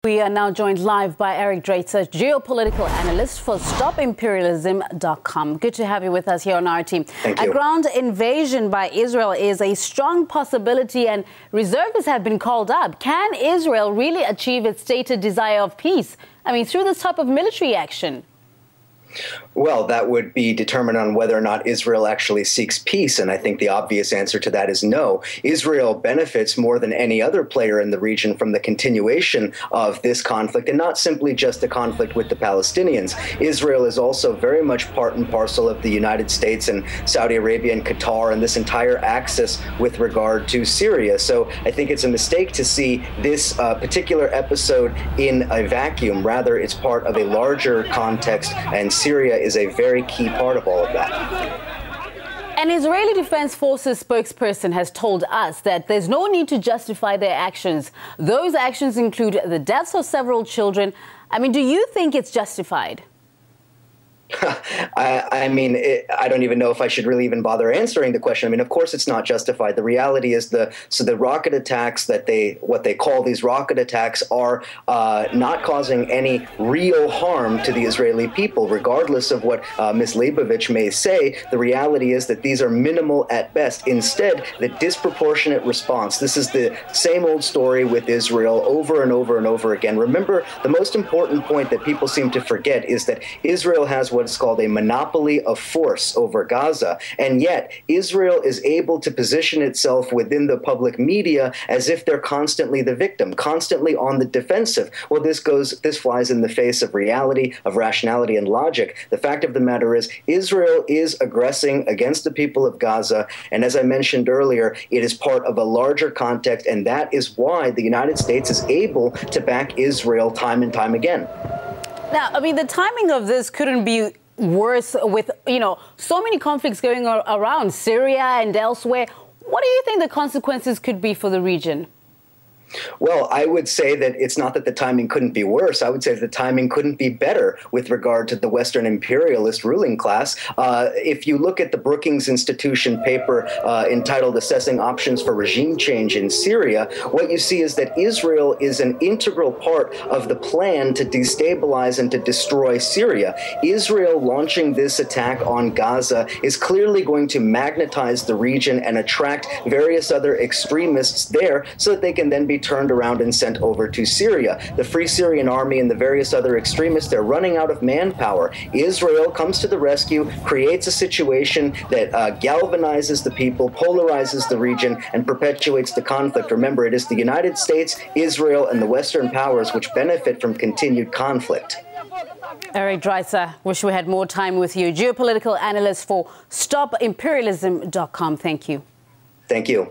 We are now joined live by Eric Drater, geopolitical analyst for StopImperialism.com. Good to have you with us here on our team. Thank you. A ground invasion by Israel is a strong possibility and reservists have been called up. Can Israel really achieve its stated desire of peace? Through this type of military action? Well, that would be determined on whether or not Israel actually seeks peace, and I think the obvious answer to that is no. Israel benefits more than any other player in the region from the continuation of this conflict, and not simply just a conflict with the Palestinians. Israel is also very much part and parcel of the United States and Saudi Arabia and Qatar and this entire axis with regard to Syria. So I think it's a mistake to see this particular episode in a vacuum. Rather, it's part of a larger context, and Syria is a very key part of all of that. An Israeli Defense Forces spokesperson has told us that there's no need to justify their actions. Those actions include the deaths of several children. Do you think it's justified? I don't even know if I should really even bother answering the question. Of course it's not justified. The reality is the rocket attacks what they call these rocket attacks are not causing any real harm to the Israeli people, regardless of what Ms. Leibovich may say. The reality is that these are minimal at best. Instead, the disproportionate response. This is the same old story with Israel over and over and over again. Remember, the most important point that people seem to forget is that Israel has what is called a monopoly of force over Gaza, and yet Israel is able to position itself within the public media as if they're constantly the victim, constantly on the defensive. Well, this flies in the face of reality, of rationality and logic. The fact of the matter is Israel is aggressing against the people of Gaza, and as I mentioned earlier, it is part of a larger context, and that is why the United States is able to back Israel time and time again. Now, the timing of this couldn't be worse with, so many conflicts going around Syria and elsewhere. What do you think the consequences could be for the region? Well, I would say that it's not that the timing couldn't be worse. I would say that the timing couldn't be better with regard to the Western imperialist ruling class. If you look at the Brookings Institution paper entitled Assessing Options for Regime Change in Syria, what you see is that Israel is an integral part of the plan to destabilize and to destroy Syria. Israel launching this attack on Gaza is clearly going to magnetize the region and attract various other extremists there so that they can then be turned around and sent over to Syria. The Free Syrian Army and the various other extremists, they're running out of manpower. Israel comes to the rescue, creates a situation that galvanizes the people, polarizes the region, and perpetuates the conflict. Remember, it is the United States, Israel, and the Western powers which benefit from continued conflict. Eric Drater, wish we had more time with you. Geopolitical analyst for StopImperialism.com. Thank you. Thank you.